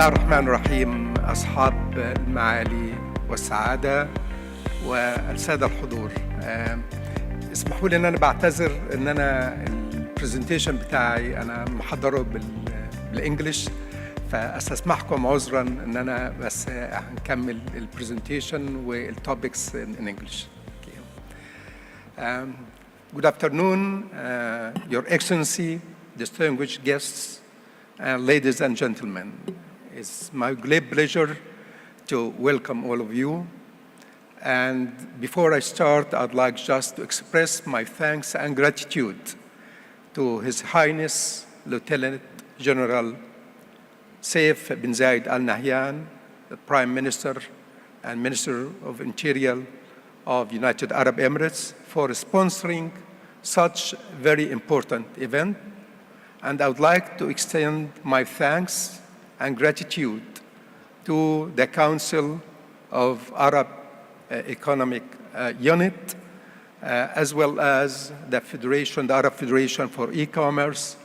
الله الرحمن الرحيم. أصحاب المعالي والسعادة والسادة الحضور، اسمحوا لي أن أنا بعتذر أن أنا البرزنتيشن بتاعي أنا محضره بالإنجليش، فأستسمحكم عذرا أن أنا بس هنكمل البرزنتيشن والتوبكس in English. Good afternoon, Your Excellency, distinguished guests, and ladies and gentlemen. It's my great pleasure to welcome all of you. And before I start, I'd like just to express my thanks and gratitude to His Highness Lieutenant General Saif bin Zayed Al Nahyan, the Prime Minister and Minister of Interior of United Arab Emirates, for sponsoring such very important event. And I would like to extend my thanks and gratitude to the Council of Arab Economic Unit, as well as the Federation, the Arab Federation for E-Commerce,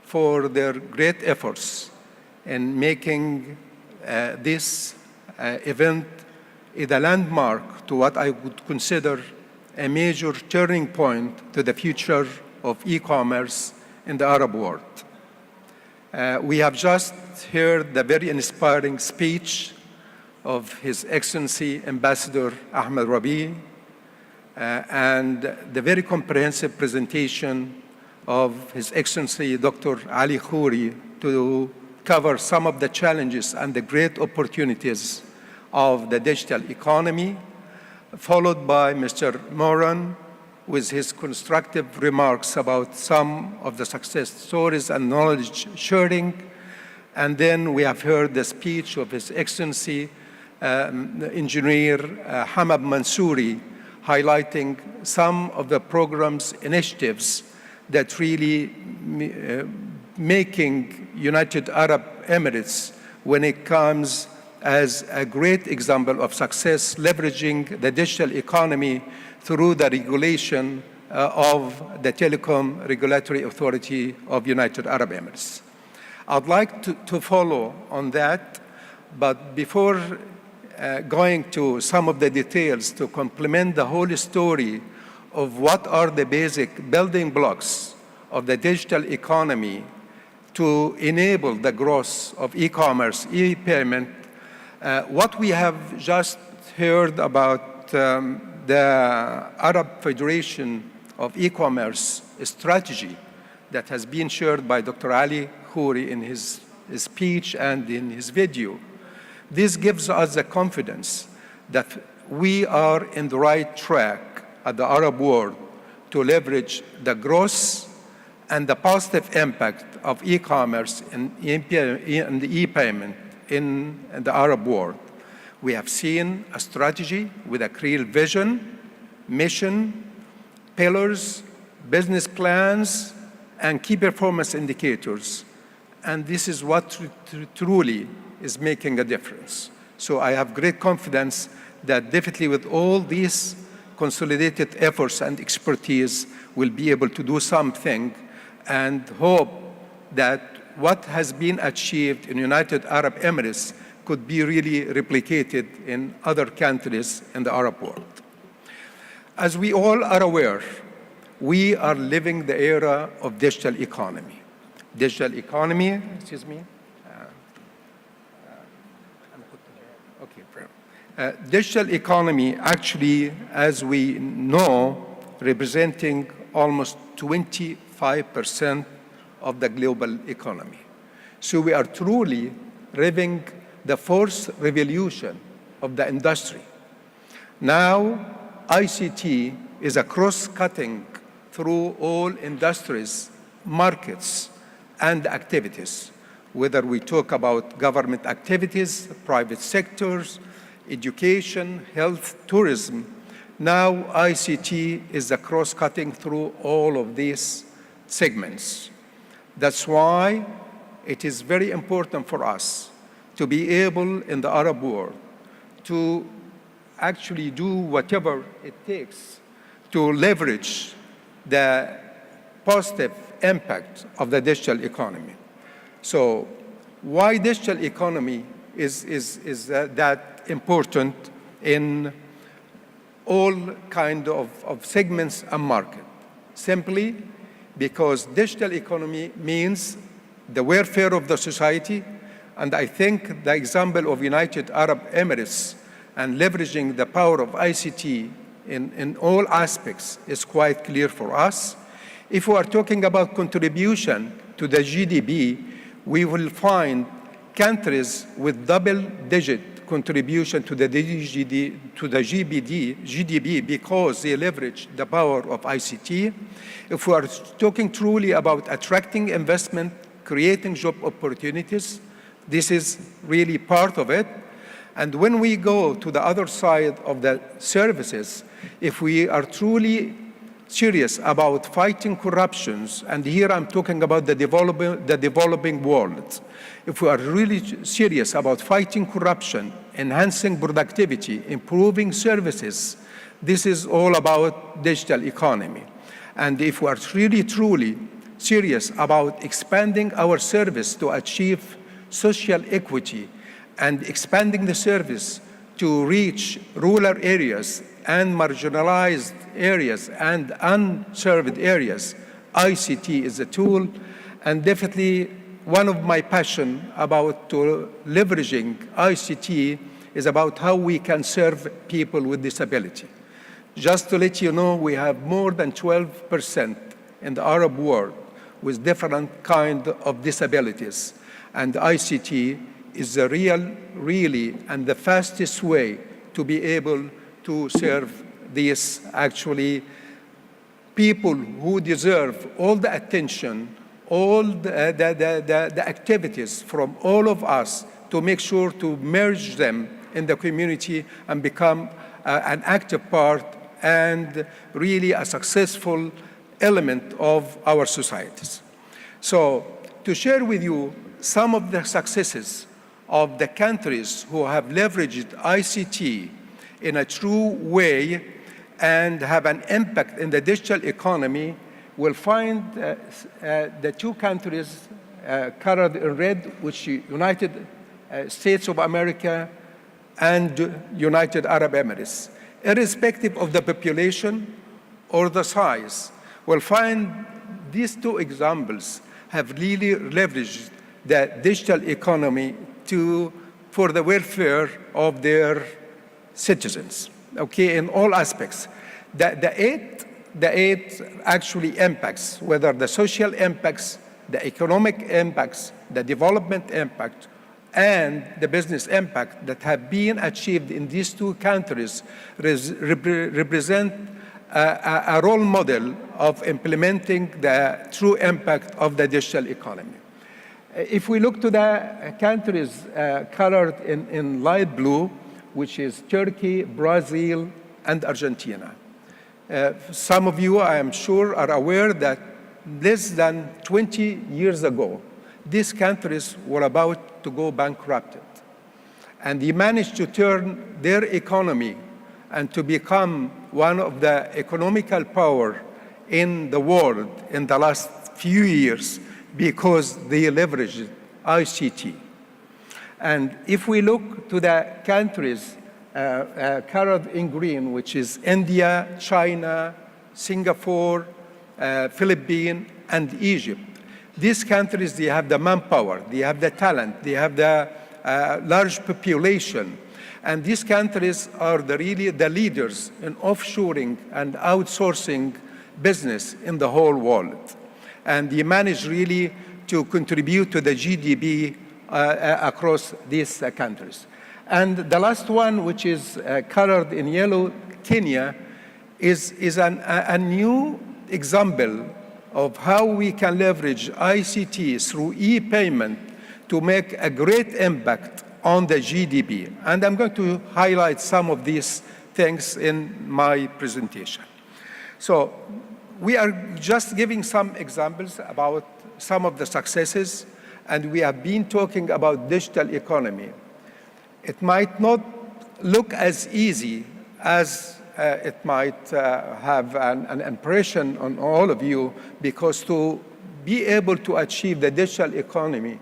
for their great efforts in making this event a landmark to what I would consider a major turning point to the future of e-commerce in the Arab world. We have just heard the very inspiring speech of His Excellency Ambassador Ahmed Rabi and the very comprehensive presentation of His Excellency Dr. Ali Khouri to cover some of the challenges and the great opportunities of the digital economy, followed by Mr. Moran with his constructive remarks about some of the success stories and knowledge sharing. And then we have heard the speech of His Excellency Engineer Hamad Mansouri, highlighting some of the program's initiatives that really making United Arab Emirates, when it comes as a great example of success, leveraging the digital economy through the regulation of the Telecom Regulatory Authority of United Arab Emirates. I'd like to follow on that, but before going to some of the details to complement the whole story of what are the basic building blocks of the digital economy to enable the growth of e-commerce, e-payment, what we have just heard about the Arab Federation of E-commerce strategy that has been shared by Dr. Ali Khouri in his speech and in his video. This gives us the confidence that we are in the right track at the Arab world to leverage the growth and the positive impact of e-commerce and the e-payment in the Arab world. We have seen a strategy with a clear vision, mission, pillars, business plans, and key performance indicators. And this is what truly is making a difference. So I have great confidence that definitely with all these consolidated efforts and expertise, we'll be able to do something, and hope that what has been achieved in United Arab Emirates could be really replicated in other countries in the Arab world. As we all are aware, we are living the era of digital economy. Digital economy, excuse me. Digital economy actually, as we know, representing almost 25% of the global economy. So we are truly living the fourth revolution of the industry. Now, ICT is a cross-cutting through all industries, markets, and activities, whether we talk about government activities, private sectors, education, health, tourism. Now, ICT is a cross-cutting through all of these segments. That's why it is very important for us to be able in the Arab world to actually do whatever it takes to leverage the positive impact of the digital economy. So why digital economy is that important in all kind of segments and market. Simply because digital economy means the welfare of the society, and I think the example of United Arab Emirates and leveraging the power of ICT in all aspects is quite clear for us. If we are talking about contribution to the GDP, we will find countries with double-digit contribution to the GDP because they leverage the power of ICT. If we are talking truly about attracting investment, creating job opportunities, this is really part of it. And when we go to the other side of the services, if we are truly serious about fighting corruptions, and here I'm talking about the developing world, if we are really serious about fighting corruption, enhancing productivity, improving services, this is all about digital economy. And if we are really truly serious about expanding our service to achieve social equity and expanding the service to reach rural areas and marginalized areas and unserved areas, ICT is a tool. And definitely one of my passion about leveraging ICT is about how we can serve people with disability. Just to let you know, we have more than 12% in the Arab world with different kind of disabilities. And ICT is the really, and the fastest way to be able to serve these actually people who deserve all the attention, all the activities from all of us to make sure to merge them in the community and become an active part and really a successful element of our societies. So to share with you some of the successes of the countries who have leveraged ICT in a true way and have an impact in the digital economy, we'll find the two countries colored in red, which United States of America and United Arab Emirates. Irrespective of the population or the size, we'll find these two examples have really leveraged the digital economy for the welfare of their citizens, okay, in all aspects. The eight actually impacts, whether the social impacts, the economic impacts, the development impact, and the business impact that have been achieved in these two countries represent a role model of implementing the true impact of the digital economy. If we look to the countries colored in light blue, which is Turkey, Brazil, and Argentina. Some of you, I am sure, are aware that less than 20 years ago, these countries were about to go bankrupt. And they managed to turn their economy and to become one of the economical power in the world in the last few years because they leveraged ICT. And if we look to the countries colored in green, which is India, China, Singapore, Philippines, and Egypt, these countries, they have the manpower, they have the talent, they have the large population. And these countries are really the leaders in offshoring and outsourcing business in the whole world. And they manage really to contribute to the GDP across these countries. And the last one, which is colored in yellow, Kenya, is a new example of how we can leverage ICT through e-payment to make a great impact on the GDP. And I'm going to highlight some of these things in my presentation. So we are just giving some examples about some of the successes, and we have been talking about digital economy. It might not look as easy as it might have an impression on all of you, because to be able to achieve the digital economy,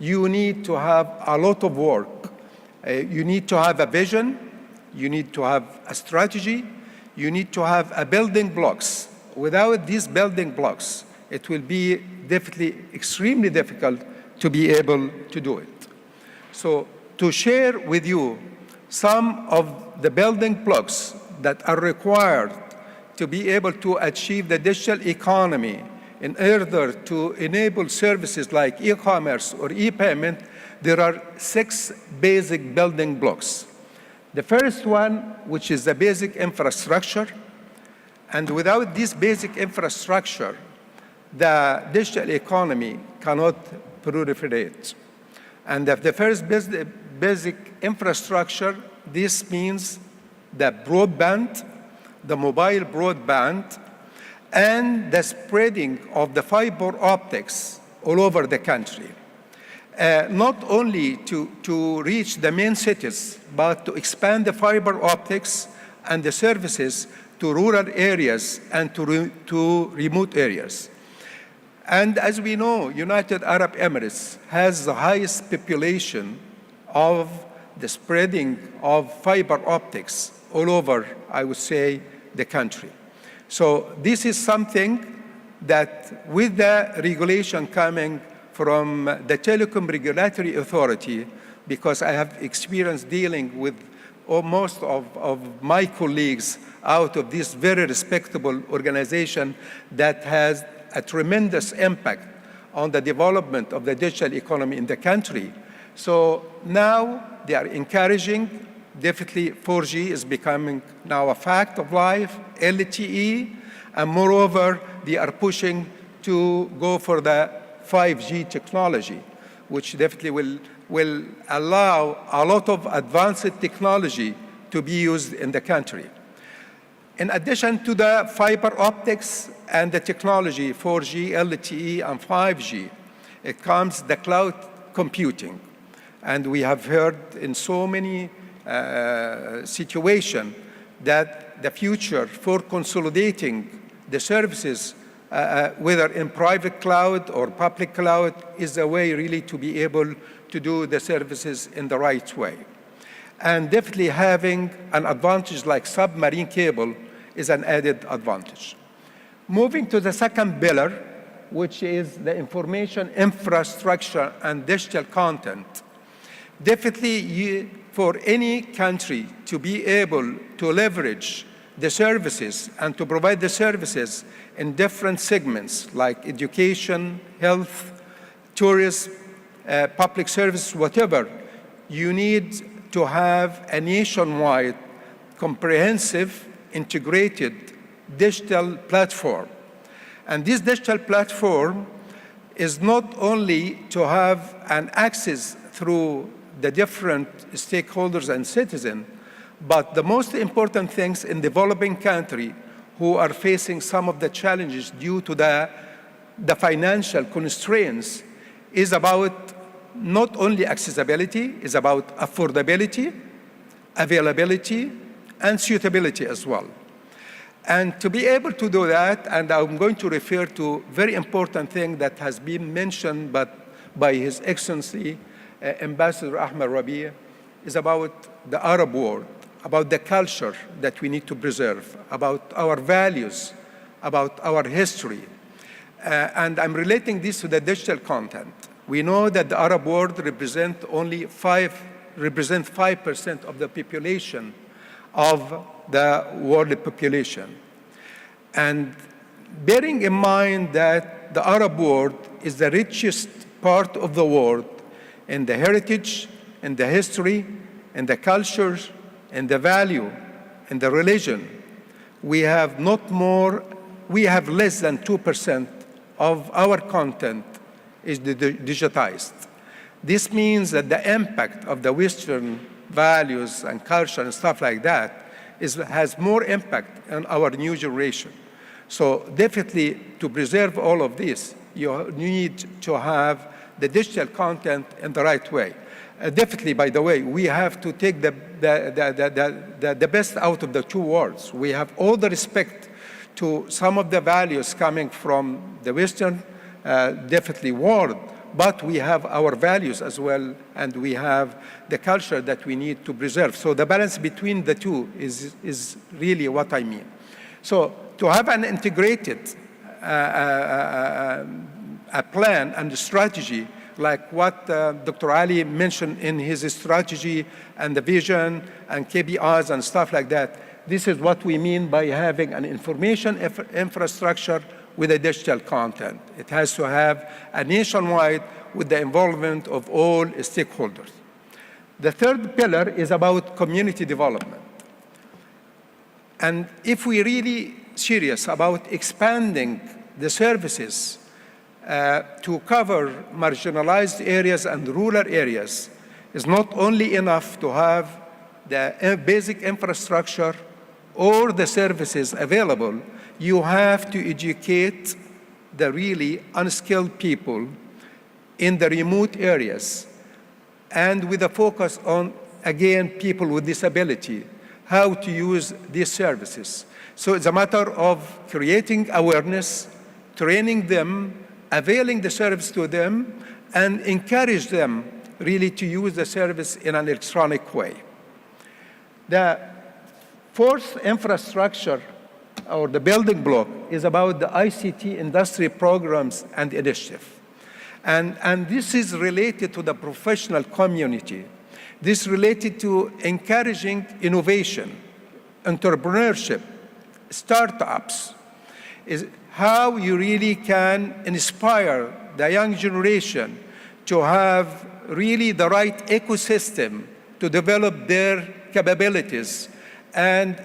you need to have a lot of work. You need to have a vision, you need to have a strategy, you need to have a building blocks. Without these building blocks, it will be definitely extremely difficult to be able to do it. So to share with you some of the building blocks that are required to be able to achieve the digital economy in order to enable services like e-commerce or e-payment, there are 6 basic building blocks. The first one, which is the basic infrastructure, and without this basic infrastructure, the digital economy cannot proliferate. And the first basic infrastructure, this means the broadband, the mobile broadband, and the spreading of the fiber optics all over the country. Not only to reach the main cities, but to expand the fiber optics and the services to rural areas and to remote areas. And as we know, United Arab Emirates has the highest population of the spreading of fiber optics all over, I would say, the country. So this is something that with the regulation coming from the Telecom Regulatory Authority, because I have experience dealing with most of my colleagues out of this very respectable organization that has a tremendous impact on the development of the digital economy in the country. So now they are encouraging, definitely 4G is becoming now a fact of life, LTE, and moreover, they are pushing to go for the 5G technology, which definitely will allow a lot of advanced technology to be used in the country. In addition to the fiber optics and the technology, 4G, LTE, and 5G, it comes the cloud computing. And we have heard in so many situations that the future for consolidating the services, whether in private cloud or public cloud, is a way really to be able to do the services in the right way. And definitely having an advantage like submarine cable is an added advantage. Moving to the second pillar, which is the information infrastructure and digital content. Definitely for any country to be able to leverage the services and to provide the services in different segments like education, health, tourism, public service, whatever, you need to have a nationwide, comprehensive, integrated digital platform. And this digital platform is not only to have an access through the different stakeholders and citizens, but the most important things in developing country who are facing some of the challenges due to the financial constraints is about not only accessibility, is about affordability, availability, and suitability as well. And to be able to do that, and I'm going to refer to a very important thing that has been mentioned by His Excellency, Ambassador Ahmed Rabi', is about the Arab world, about the culture that we need to preserve, about our values, about our history. And I'm relating this to the digital content. We know that the Arab world represents 5% of the population of the world population. And bearing in mind that the Arab world is the richest part of the world in the heritage, in the history, in the cultures, in the value, in the religion, we have less than 2% of our content is digitized. This means that the impact of the Western values and culture and stuff like that has more impact on our new generation. So definitely to preserve all of this, you need to have the digital content in the right way. Definitely, by the way, we have to take the best out of the two worlds. We have all the respect to some of the values coming from the Western definitely world, but we have our values as well, and we have the culture that we need to preserve. So the balance between the two is really what I mean. So to have an integrated a plan and a strategy like what Dr. Ali mentioned in his strategy and the vision and KPIs and stuff like that. This is what we mean by having an information infrastructure with a digital content. It has to have a nationwide with the involvement of all stakeholders. The third pillar is about community development. And if we're really serious about expanding the services to cover marginalized areas and rural areas, it's not only enough to have the basic infrastructure or the services available. You have to educate the really unskilled people in the remote areas, and with a focus on, again, people with disability, how to use these services. So it's a matter of creating awareness, training them, availing the service to them, and encourage them really to use the service in an electronic way. The fourth infrastructure or the building block is about the ICT industry programs and initiative. And this is related to the professional community. This is related to encouraging innovation, entrepreneurship, startups, is how you really can inspire the young generation to have really the right ecosystem to develop their capabilities and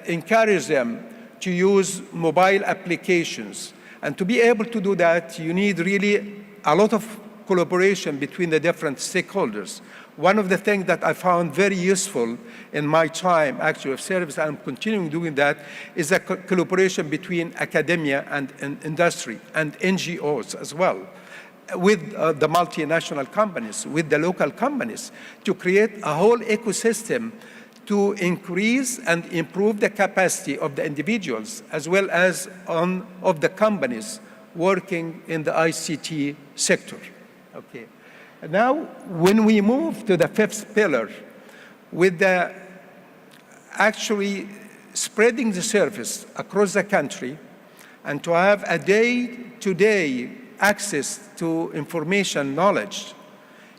encourage them to use mobile applications. And to be able to do that, you need really a lot of collaboration between the different stakeholders. One of the things that I found very useful in my time actually of service, and I'm continuing doing that, is a collaboration between academia and industry and NGOs as well, with the multinational companies, with the local companies, to create a whole ecosystem to increase and improve the capacity of the individuals as well as of the companies working in the ICT sector. Okay. Now, when we move to the fifth pillar, with the actually spreading the service across the country and to have a day-to-day access to information knowledge,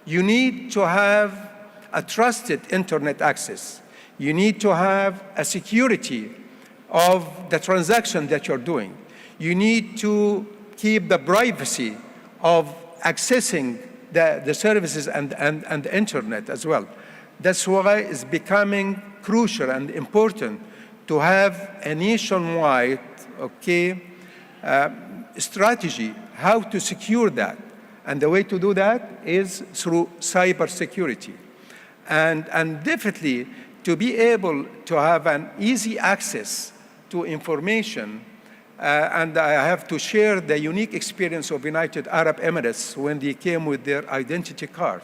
you need to have a trusted internet access. You need to have a security of the transaction that you're doing. You need to keep the privacy of accessing the services and the internet as well. That's why it's becoming crucial and important to have a nationwide, strategy, how to secure that. And the way to do that is through cybersecurity. And definitely to be able to have an easy access to information. And I have to share the unique experience of United Arab Emirates when they came with their identity card,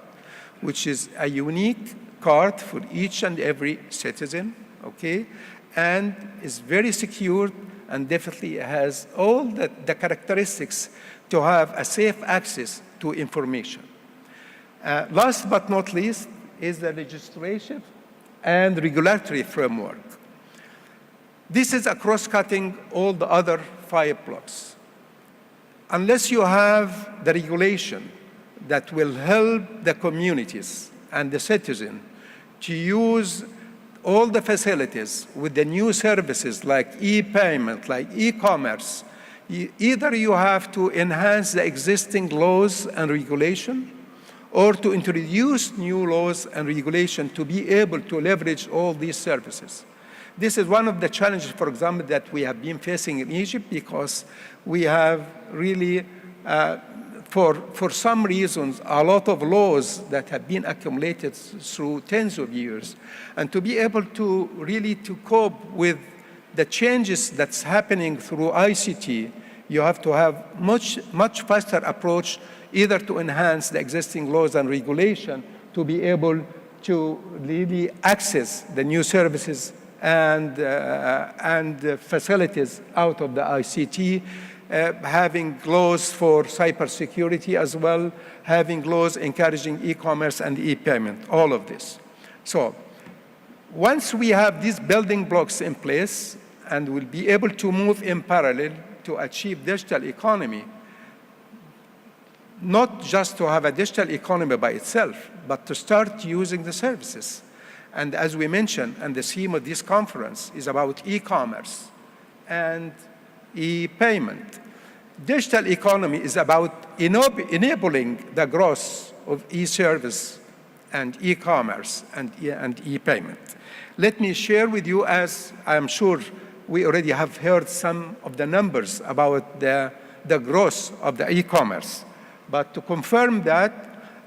which is a unique card for each and every citizen, okay? And is very secure and definitely has all the characteristics to have a safe access to information. Last but not least is the legislative and regulatory framework. This is a cross-cutting all the other 5 blocks. Unless you have the regulation that will help the communities and the citizen to use all the facilities with the new services like e-payment, like e-commerce, either you have to enhance the existing laws and regulation or to introduce new laws and regulation to be able to leverage all these services. This is one of the challenges, for example, that we have been facing in Egypt, because we have really, for some reasons, a lot of laws that have been accumulated through tens of years. And to be able to really to cope with the changes that's happening through ICT, you have to have much faster approach, either to enhance the existing laws and regulation to be able to really access the new services and facilities out of the ICT having laws for cybersecurity as well, having laws encouraging e-commerce and e-payment, all of this. So once we have these building blocks in place and we'll be able to move in parallel to achieve digital economy, not just to have a digital economy by itself, but to start using the services. And as we mentioned, and the theme of this conference is about e-commerce and e-payment. Digital economy is about enabling the growth of e-service and e-commerce and e-payment. Let me share with you, as I'm sure we already have heard some of the numbers about the growth of the e-commerce. But to confirm that,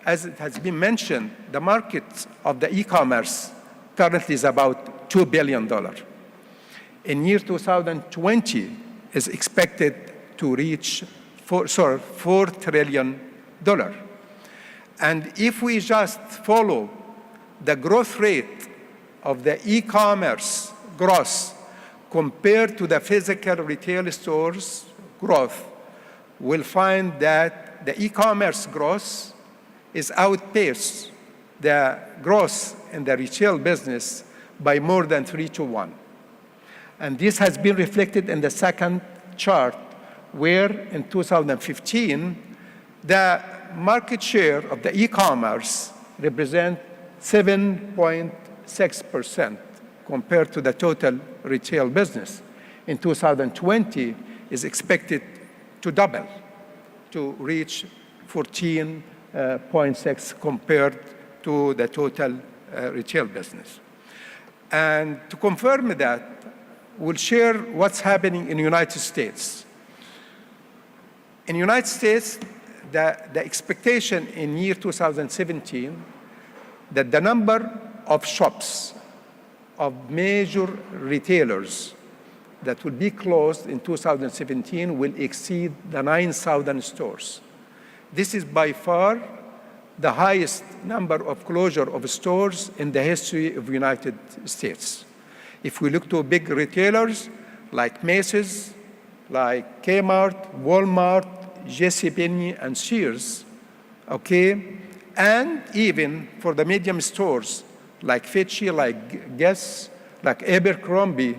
as it has been mentioned, the market of the e-commerce currently is about $2 billion. In year 2020, is expected to reach $4 trillion. And if we just follow the growth rate of the e-commerce growth compared to the physical retail stores growth, we'll find that the e-commerce growth is outpaced the growth in the retail business by more than 3-to-1. And this has been reflected in the second chart, where in 2015, the market share of the e-commerce represent 7.6% compared to the total retail business. In 2020, is expected to double, to reach 14.6 compared to the total retail business. And to confirm that, we'll share what's happening in the United States. In the United States, the expectation in year 2017 that the number of shops of major retailers that will be closed in 2017 will exceed the 9,000 stores. This is by far the highest number of closure of stores in the history of the United States. If we look to big retailers like Macy's, like Kmart, Walmart, JCPenney, and Sears, okay, and even for the medium stores like Fitchy, like Guess, like Abercrombie,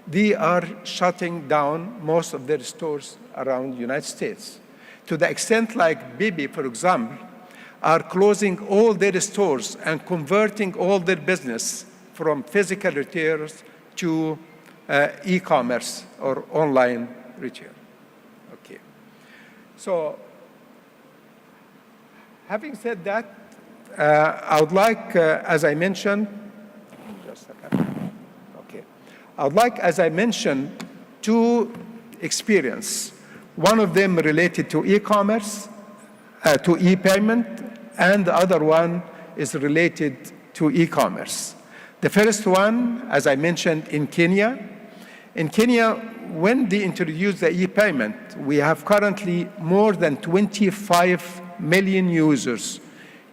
they are shutting down most of their stores around the United States. To the extent like Bibi, for example, are closing all their stores and converting all their business from physical retailers to e-commerce or online retail. Okay. So, having said that, I would like, as I mentioned, just a second. Okay. I would like, as I mentioned, two experiences. One of them related to e-commerce, to e-payment, and the other one is related to e-commerce. The first one, as I mentioned, in Kenya. In Kenya, when they introduced the e-payment, we have currently more than 25 million users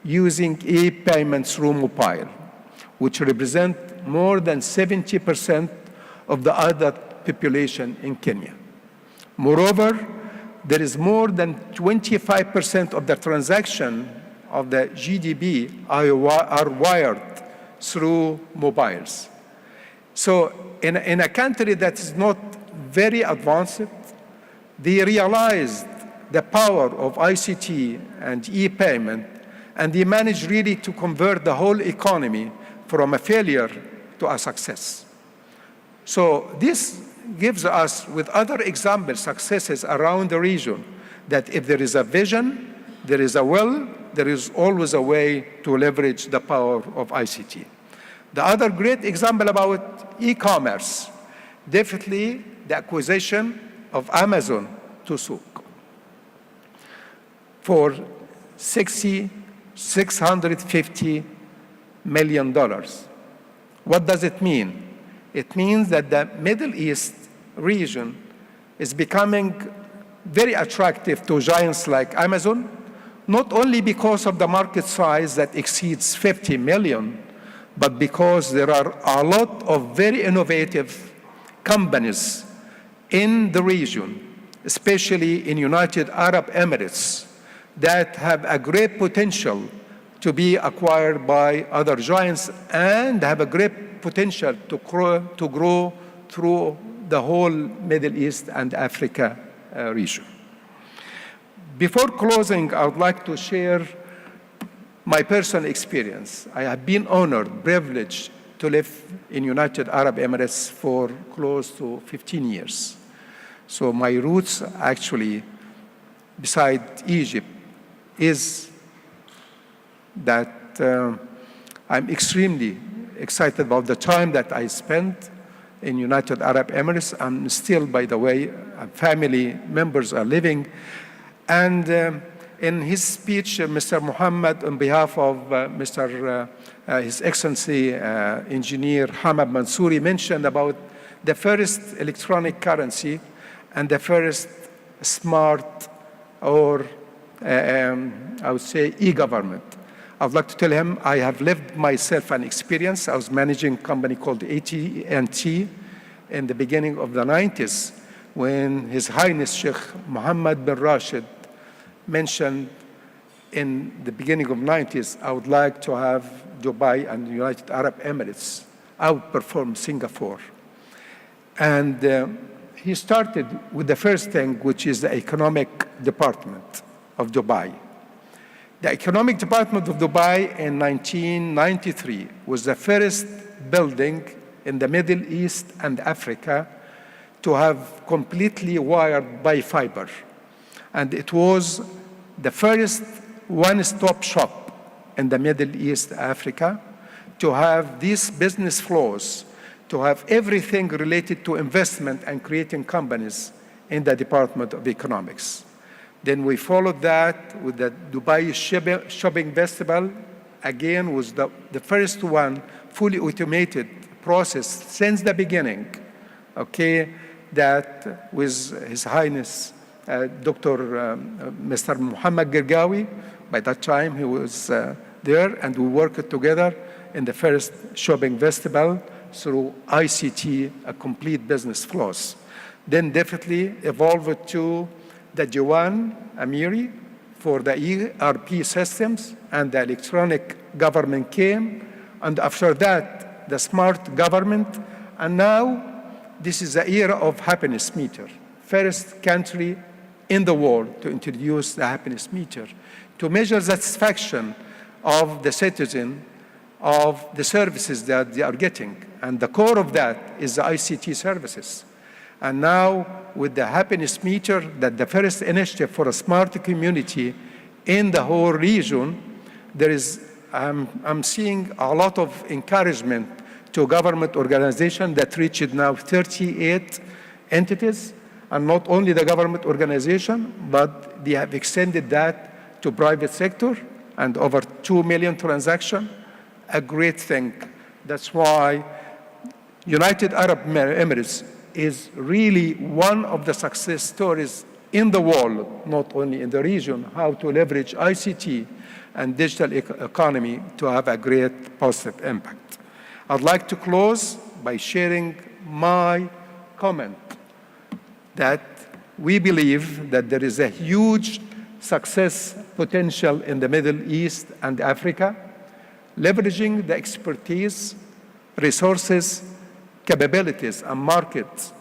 using e-payment through mobile, which represent more than 70% of the adult population in Kenya. Moreover, there is more than 25% of the transaction of the GDP are wired through mobiles. So in a country that is not very advanced, they realized the power of ICT and e-payment, and they managed really to convert the whole economy from a failure to a success. So this gives us, with other examples, successes around the region, that if there is a vision, there is a will, there is always a way to leverage the power of ICT. The other great example about e-commerce, definitely the acquisition of Amazon to Souk for $650 million. What does it mean? It means that the Middle East region is becoming very attractive to giants like Amazon, not only because of the market size that exceeds 50 million, but because there are a lot of very innovative companies in the region, especially in United Arab Emirates, that have a great potential to be acquired by other giants and have a great potential to grow through the whole Middle East and Africa region. Before closing, I would like to share my personal experience. I have been honored, privileged to live in United Arab Emirates for close to 15 years. So my roots actually, beside Egypt, is that I'm extremely excited about the time that I spent in United Arab Emirates. I'm still, by the way, family members are living. And in his speech, Mr. Mohammed, on behalf of His Excellency Engineer Hamad Mansouri, mentioned about the first electronic currency and the first smart, or I would say, e-government. I would like to tell him I have lived myself an experience. I was managing a company called AT&T in the beginning of the 90s when His Highness Sheikh Mohammed bin Rashid mentioned in the beginning of the 90s, I would like to have Dubai and the United Arab Emirates outperform Singapore. And he started with the first thing, which is the economic department of Dubai. The economic department of Dubai in 1993 was the first building in the Middle East and Africa to have completely wired by fiber. And it was the first one-stop shop in the Middle East, Africa, to have these business flows, to have everything related to investment and creating companies in the Department of Economics. Then we followed that with the Dubai Shopping Festival. Again, was the first one, fully automated process since the beginning, okay, that with His Highness Dr. Mr. Muhammad Gergawi. By that time, he was there, and we worked together in the first shopping festival through ICT, a complete business flows. Then definitely evolved to the Jawan Amiri for the ERP systems, and the electronic government came, and after that, the smart government, and now this is the era of happiness meter. First country in the world to introduce the happiness meter, to measure the satisfaction of the citizen of the services that they are getting. And the core of that is the ICT services. And now with the happiness meter, that the first initiative for a smart community in the whole region, there is, I'm seeing a lot of encouragement to government organization that reached now 38 entities, and not only the government organization, but they have extended that to private sector, and over 2 million transactions, a great thing. That's why United Arab Emirates is really one of the success stories in the world, not only in the region, how to leverage ICT and digital economy to have a great positive impact. I'd like to close by sharing my comment that we believe that there is a huge success potential in the Middle East and Africa, leveraging the expertise, resources, capabilities, and markets,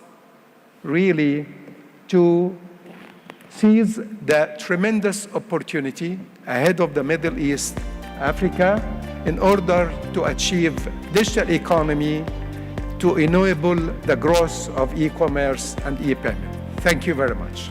really to seize the tremendous opportunity ahead of the Middle East, Africa, in order to achieve digital economy to enable the growth of e-commerce and e-payment. Thank you very much.